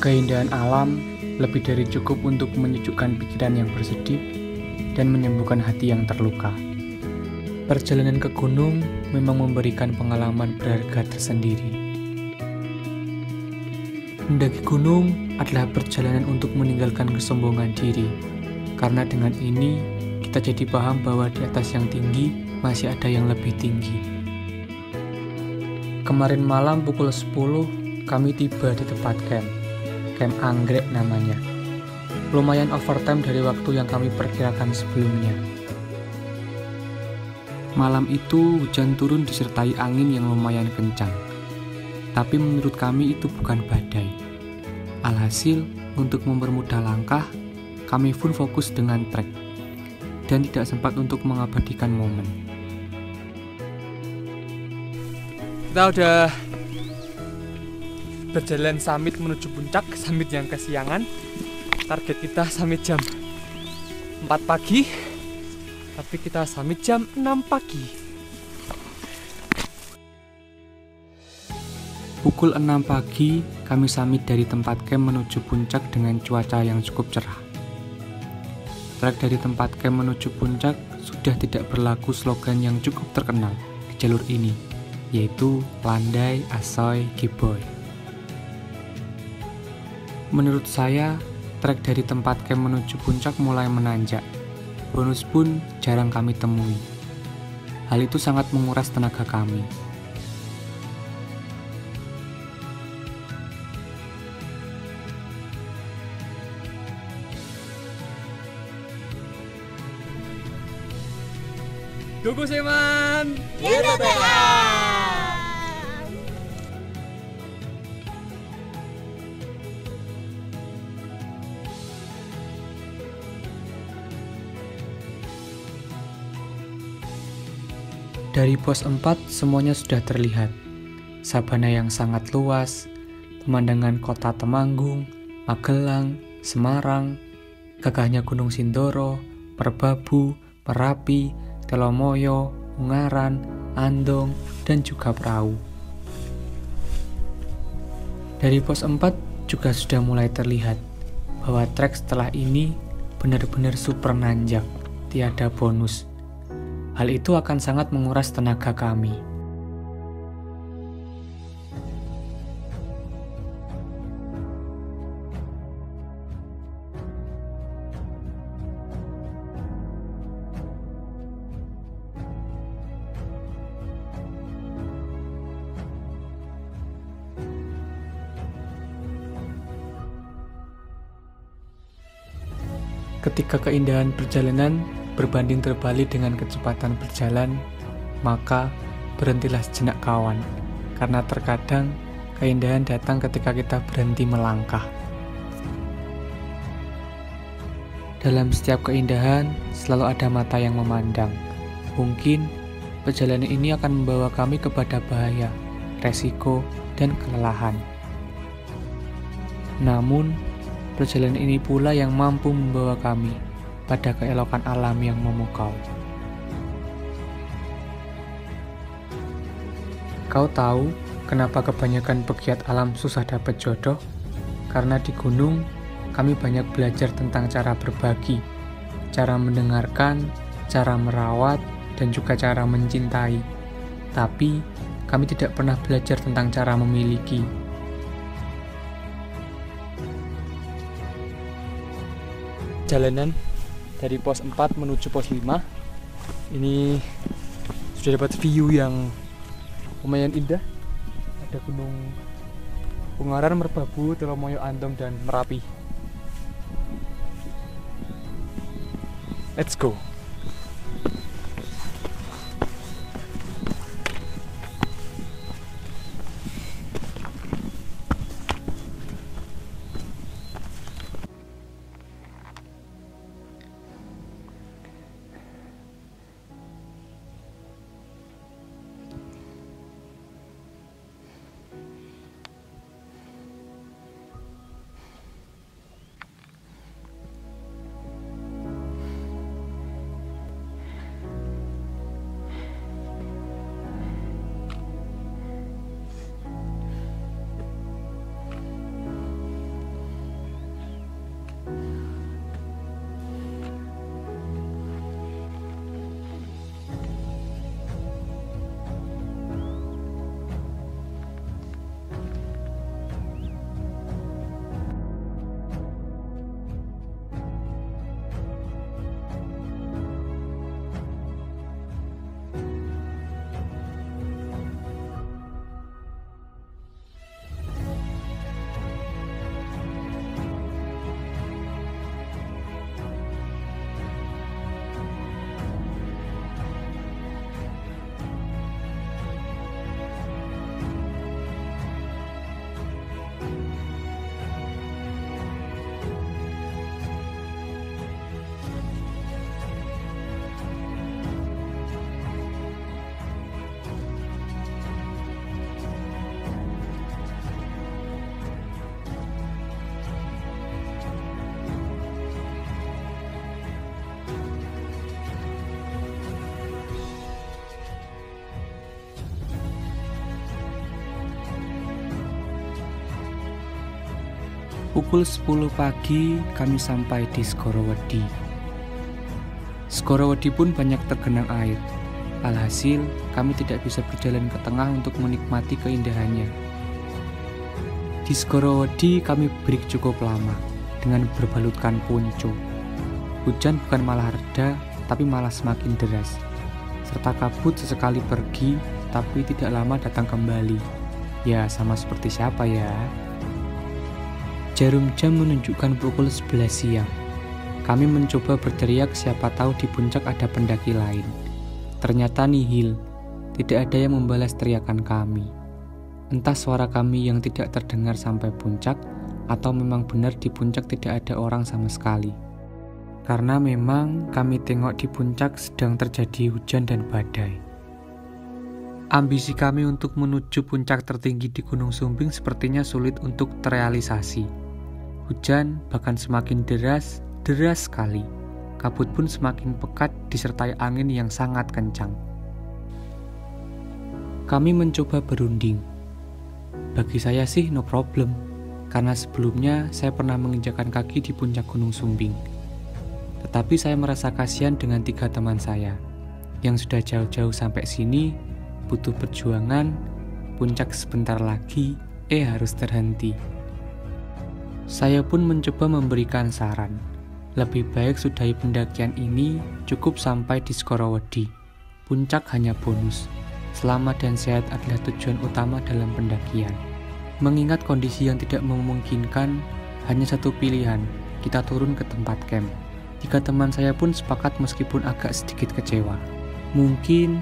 Keindahan alam lebih dari cukup untuk menyejukkan pikiran yang bersedih dan menyembuhkan hati yang terluka. Perjalanan ke gunung memang memberikan pengalaman berharga tersendiri. Mendaki gunung adalah perjalanan untuk meninggalkan kesombongan diri, karena dengan ini kita jadi paham bahwa di atas yang tinggi masih ada yang lebih tinggi. Kemarin malam pukul 10 kami tiba di tempat camp anggrek namanya. Lumayan overtime dari waktu yang kami perkirakan sebelumnya. Malam itu hujan turun disertai angin yang lumayan kencang. Tapi menurut kami itu bukan badai. Alhasil, untuk mempermudah langkah, kami pun fokus dengan trek dan tidak sempat untuk mengabadikan momen. Kita udah berjalan summit menuju puncak, summit yang kesiangan. Target kita summit jam 4 pagi, tapi kita summit jam 6 pagi. Pukul 6 pagi, kami summit dari tempat camp menuju puncak dengan cuaca yang cukup cerah. Trek dari tempat camp menuju puncak sudah tidak berlaku slogan yang cukup terkenal di jalur ini, yaitu landai, asoy, giboy. Menurut saya, trek dari tempat camp menuju puncak mulai menanjak. Bonus pun jarang kami temui. Hal itu sangat menguras tenaga kami. Gogo Seman! Dari pos 4 semuanya sudah terlihat. Sabana yang sangat luas, pemandangan kota Temanggung, Magelang, Semarang, gagahnya Gunung Sindoro, Merbabu, Merapi, Telomoyo, Ungaran, Andong, dan juga Perahu. Dari pos 4 juga sudah mulai terlihat bahwa trek setelah ini benar-benar super nanjak, tiada bonus. Hal itu akan sangat menguras tenaga kami. Ketika keindahan perjalanan berbanding terbalik dengan kecepatan berjalan, maka berhentilah sejenak kawan, karena terkadang keindahan datang ketika kita berhenti melangkah. Dalam setiap keindahan, selalu ada mata yang memandang. Mungkin perjalanan ini akan membawa kami kepada bahaya, resiko, dan kelelahan. Namun, perjalanan ini pula yang mampu membawa kami pada keelokan alam yang memukau. Kau tahu kenapa kebanyakan pegiat alam susah dapat jodoh? Karena di gunung, kami banyak belajar tentang cara berbagi, cara mendengarkan, cara merawat, dan juga cara mencintai. Tapi, kami tidak pernah belajar tentang cara memiliki. Jalanan dari pos 4 menuju pos 5. Ini sudah dapat view yang lumayan indah. Ada Gunung Ungaran, Merbabu, Telomoyo, Andong, dan Merapi. Let's go. Pukul 10 pagi kami sampai di Skorowedi. Skorowedi pun banyak tergenang air. Alhasil, kami tidak bisa berjalan ke tengah untuk menikmati keindahannya. Di Skorowedi kami break cukup lama dengan berbalutkan ponco. Hujan bukan malah reda, tapi malah semakin deras. Serta kabut sesekali pergi, tapi tidak lama datang kembali. Ya, sama seperti siapa ya? Jarum jam menunjukkan pukul 11 siang. Kami mencoba berteriak siapa tahu di puncak ada pendaki lain. Ternyata nihil, tidak ada yang membalas teriakan kami. Entah suara kami yang tidak terdengar sampai puncak, atau memang benar di puncak tidak ada orang sama sekali. Karena memang kami tengok di puncak sedang terjadi hujan dan badai. Ambisi kami untuk menuju puncak tertinggi di Gunung Sumbing sepertinya sulit untuk terrealisasi. Hujan bahkan semakin deras sekali. Kabut pun semakin pekat disertai angin yang sangat kencang. Kami mencoba berunding. Bagi saya sih no problem, karena sebelumnya saya pernah menginjakan kaki di puncak Gunung Sumbing. Tetapi saya merasa kasihan dengan 3 teman saya yang sudah jauh-jauh sampai sini, butuh perjuangan, puncak sebentar lagi, harus terhenti. Saya pun mencoba memberikan saran. Lebih baik sudahi pendakian ini, cukup sampai di Skorowedi. Puncak hanya bonus. Selamat dan sehat adalah tujuan utama dalam pendakian. Mengingat kondisi yang tidak memungkinkan, hanya satu pilihan, kita turun ke tempat camp. 3 teman saya pun sepakat meskipun agak sedikit kecewa. Mungkin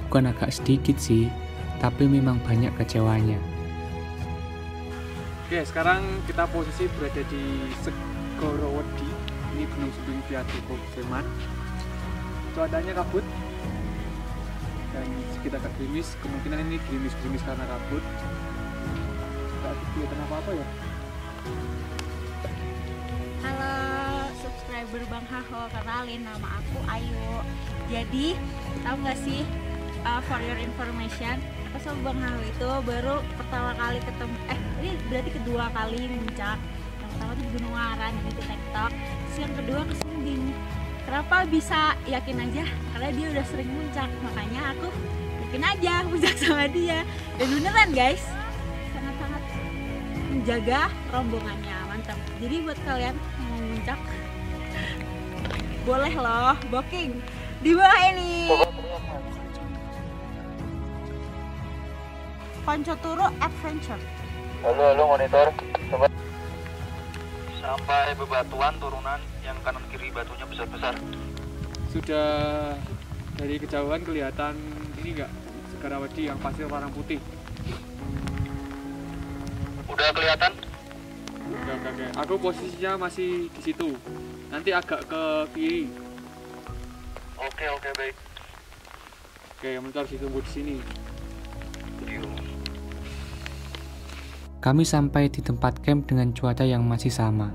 bukan agak sedikit sih, tapi memang banyak kecewanya. Oke, sekarang kita posisi berada di Skorowedi. Ini Gunung Sumbing Viaduko Sleman. Cuacanya kabut dan sekitar agak gerimis. Kemungkinan ini gerimis karena kabut. Tidak kelihatan apa-apa ya. Halo subscriber Bang Haho, kenalin nama aku Ayu. Jadi tahu nggak sih, for your information, aku sama Bang Haho itu baru pertama kali ketemu, ini berarti kedua kali muncak. Yang pertama tuh di Gunung Waran di TikTok, terus yang kedua ke Sumbing. Kenapa bisa yakin aja? Karena dia udah sering muncak, makanya aku yakin aja muncak sama dia. Dan beneran guys, sangat-sangat menjaga rombongannya, mantap. Jadi buat kalian yang mau muncak, boleh loh booking di bawah ini. Poncoturo Adventure. Halo monitor. Coba. Sampai bebatuan turunan yang kanan kiri batunya besar-besar. Sudah dari kejauhan kelihatan ini enggak, Skorowedi yang pasir warna putih. Udah kelihatan? Oke. Aku posisinya masih di situ. Nanti agak ke kiri. Oke, baik. Oke, monitor ditunggu di sini. Kami sampai di tempat camp dengan cuaca yang masih sama,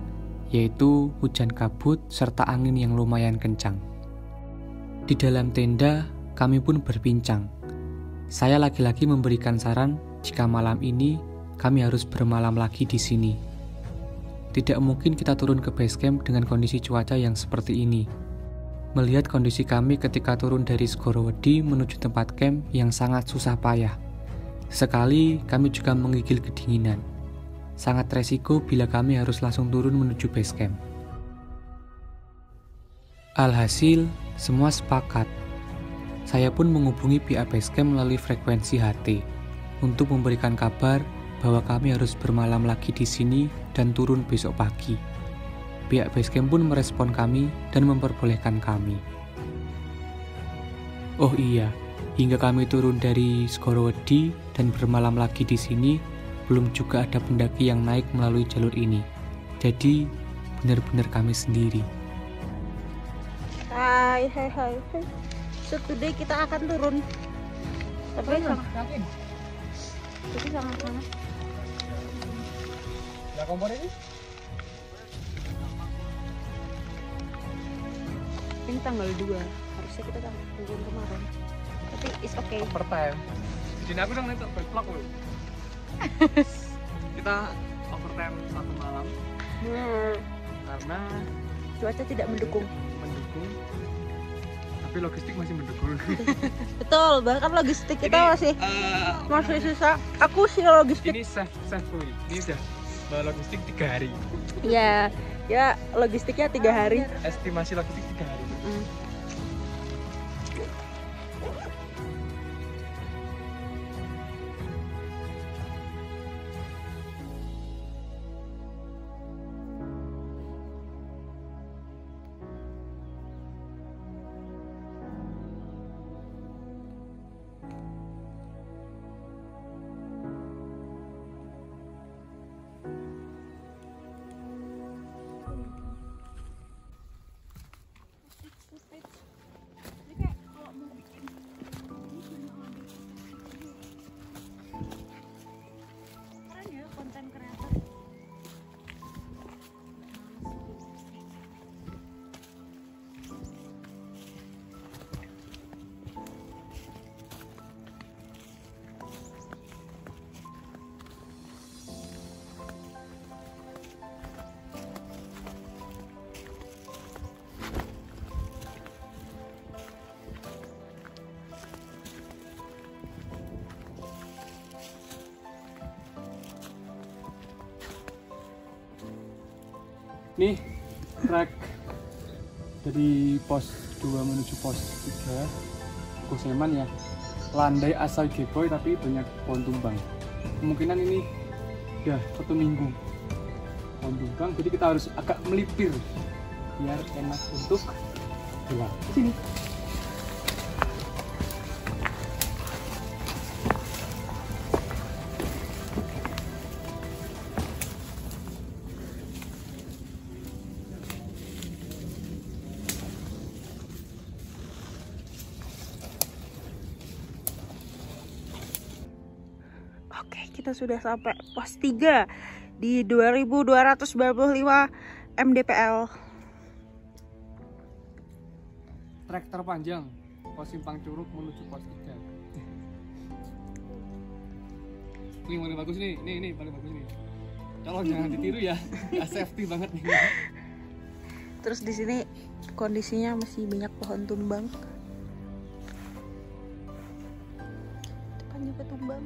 yaitu hujan kabut serta angin yang lumayan kencang. Di dalam tenda, kami pun berbincang. Saya lagi-lagi memberikan saran jika malam ini kami harus bermalam lagi di sini. Tidak mungkin kita turun ke base camp dengan kondisi cuaca yang seperti ini. Melihat kondisi kami ketika turun dari Skorowedi menuju tempat camp yang sangat susah payah. Sekali kami juga menggigil kedinginan. Sangat resiko bila kami harus langsung turun menuju base camp. Alhasil, semua sepakat. Saya pun menghubungi pihak base camp melalui frekuensi HT untuk memberikan kabar bahwa kami harus bermalam lagi di sini dan turun besok pagi. Pihak base camp pun merespon kami dan memperbolehkan kami. Oh iya, hingga kami turun dari Skorowedi dan bermalam lagi di sini, belum juga ada pendaki yang naik melalui jalur ini. Jadi, benar-benar kami sendiri. Hai. So today kita akan turun. Tapi sangat. Nah, kompor ini? Ini tanggal 2. Harusnya kita turun kemarin. Tapi it's okay. Overtime. Sini aku dong nentok backlog loh. Kita overtime 1 malam. karena Cuaca tidak mendukung. Tapi logistik masih mendukung. Betul, bahkan logistik kita masih sisa. Aku sih logistik. Ini safely. Ini udah bawa logistik 3 hari. Ya logistiknya 3 hari. Estimasi logistik 3 hari. Keren ya konten kreator. Nih trek dari pos 2 menuju pos 3 Koseman ya. Landai asal Geboy tapi banyak pohon tumbang. Kemungkinan ini udah 1 minggu pohon tumbang, jadi kita harus agak melipir biar enak untuk jalan ke sini. Oke, kita sudah sampai pos 3 di 2295 mdpl. Trek terpanjang pos Simpang Curug menuju pos 3. Ini paling bagus nih, ini paling bagus nih. Tolong jangan ditiru ya, nggak safety banget nih. Terus di sini kondisinya masih banyak pohon tumbang. Depan juga tumbang.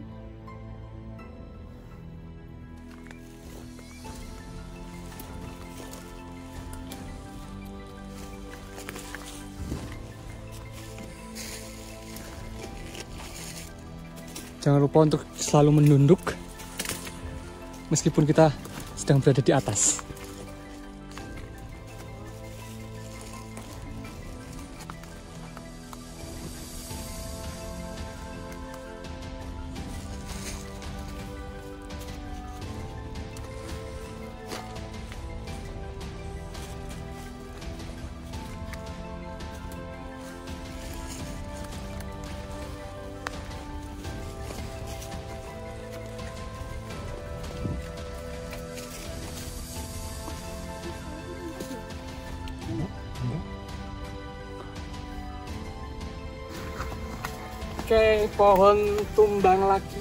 Jangan lupa untuk selalu menunduk meskipun kita sedang berada di atas. Oke, pohon tumbang lagi.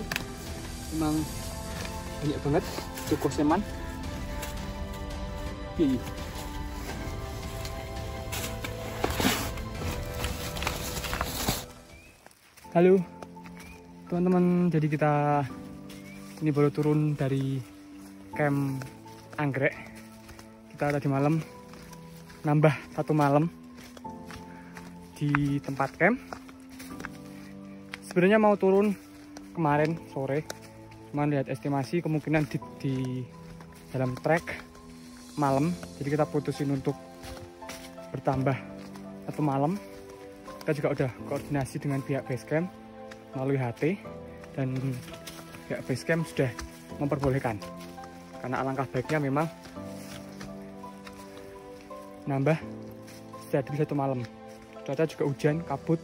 Emang banyak banget di Koseman. Halo teman-teman, jadi kita ini baru turun dari camp Anggrek. Kita tadi malam nambah 1 malam di tempat camp. Sebenarnya mau turun kemarin sore, cuman lihat estimasi kemungkinan di dalam trek malam, jadi kita putusin untuk bertambah 1 malam. Kita juga udah koordinasi dengan pihak basecamp melalui HT, dan pihak basecamp sudah memperbolehkan, karena alangkah baiknya memang nambah jadi 1 malam. Cuaca juga hujan, kabut.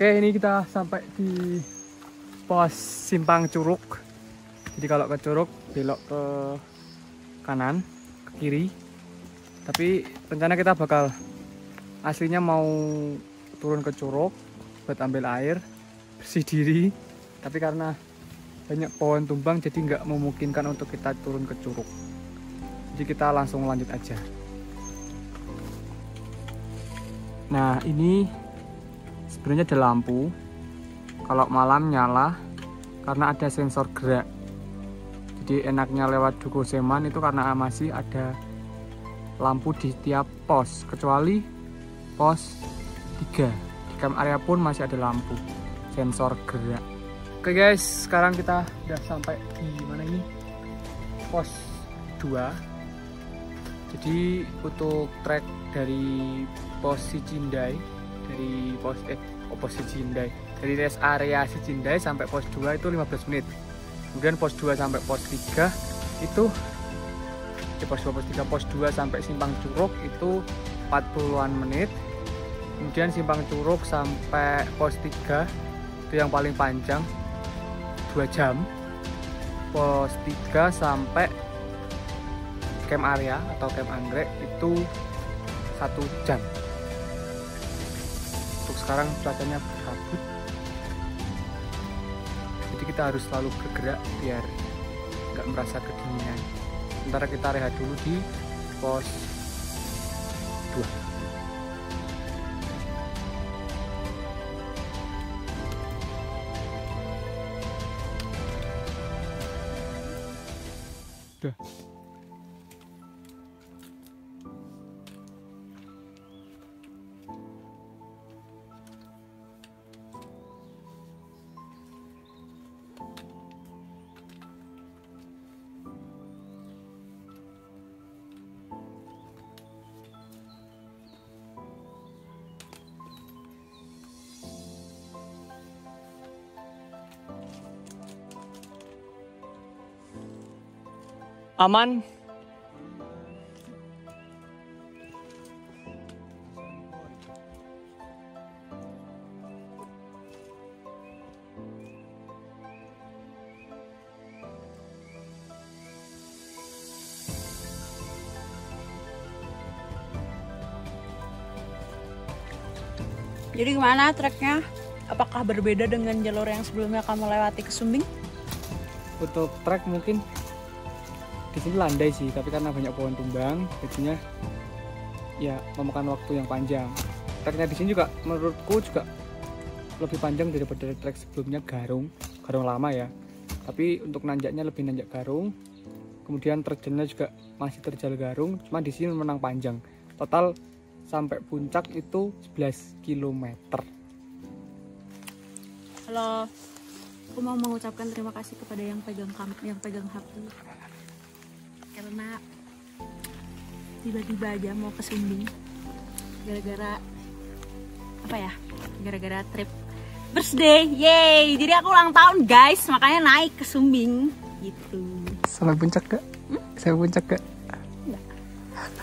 Oke, ini kita sampai di pos Simpang Curug. Jadi kalau ke Curug belok ke kanan, ke kiri. Tapi rencana kita bakal aslinya mau turun ke Curug buat ambil air, bersih diri. Tapi karena banyak pohon tumbang jadi nggak memungkinkan untuk kita turun ke Curug. Jadi kita langsung lanjut aja. Nah, ini sebenarnya ada lampu. Kalau malam nyala karena ada sensor gerak. Jadi enaknya lewat Dukuh Seman itu karena masih ada lampu di tiap pos, kecuali pos 3. Di camp area pun masih ada lampu sensor gerak. Oke guys, sekarang kita udah sampai di mana ini? Pos 2. Jadi untuk trek dari pos Sijindai, dari pos Sijindai, dari rest area Sijindai sampai pos 2 itu 15 menit. Kemudian pos 2 sampai pos 3 itu pos 2 sampai Simpang Curug itu 40-an menit. Kemudian Simpang Curug sampai pos 3 itu yang paling panjang 2 jam. Pos 3 sampai camp area atau camp anggrek itu 1 jam. Untuk sekarang cuacanya berkabut, jadi kita harus selalu bergerak biar nggak merasa kedinginan. Sementara kita rehat dulu di pos 2. Udah. Aman. Jadi gimana treknya? Apakah berbeda dengan jalur yang sebelumnya kamu lewati ke Sumbing? Untuk trek mungkin di sini landai sih, tapi karena banyak pohon tumbang, jadinya ya memakan waktu yang panjang. Treknya di sini juga menurutku juga lebih panjang daripada trek sebelumnya garung lama ya. Tapi untuk nanjaknya lebih nanjak garung. Kemudian terjunnya juga masih terjal garung, cuma di sini menang panjang. Total sampai puncak itu 11 km. Halo, aku mau mengucapkan terima kasih kepada yang pegang HP. Karena tiba-tiba aja mau ke Sumbing gara-gara apa ya, gara-gara trip birthday, yeay, jadi aku ulang tahun guys, makanya naik ke Sumbing gitu. Sampai puncak gak? Sampai puncak gak?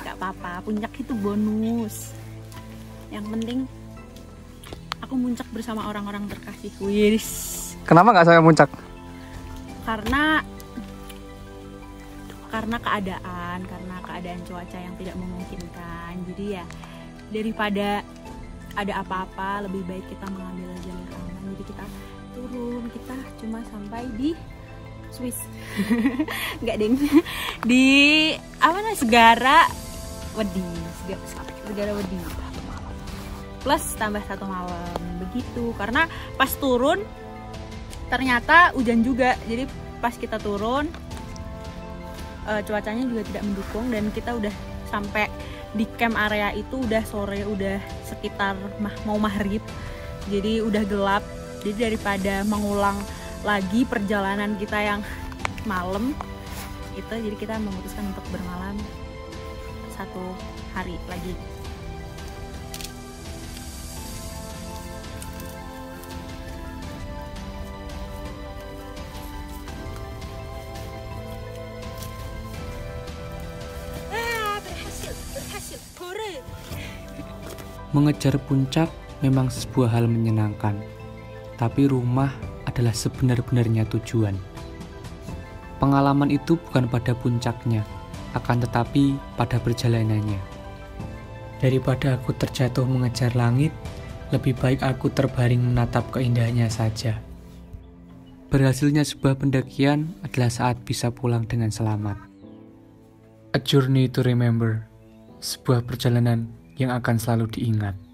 Gak apa-apa, puncak itu bonus. Yang penting aku muncak bersama orang-orang terkasih. Wiris. Kenapa gak sampai puncak? Karena keadaan cuaca yang tidak memungkinkan. Jadi ya daripada ada apa-apa, lebih baik kita mengambil jalur aman. Jadi kita turun, kita cuma sampai di Swiss. Enggak ding. Di Segara Wedi. Plus tambah 1 malam begitu. Karena pas turun ternyata hujan juga. Jadi pas kita turun cuacanya juga tidak mendukung dan kita udah sampai di camp area itu udah sore, udah sekitar mau maghrib, jadi udah gelap. Jadi daripada mengulang lagi perjalanan kita yang malam itu, jadi kita memutuskan untuk bermalam 1 hari lagi. Mengejar puncak memang sebuah hal menyenangkan, tapi rumah adalah sebenar-benarnya tujuan. Pengalaman itu bukan pada puncaknya, akan tetapi pada perjalanannya. Daripada aku terjatuh mengejar langit, lebih baik aku terbaring menatap keindahannya saja. Berhasilnya sebuah pendakian adalah saat bisa pulang dengan selamat. A journey to remember, sebuah perjalanan yang akan selalu diingat.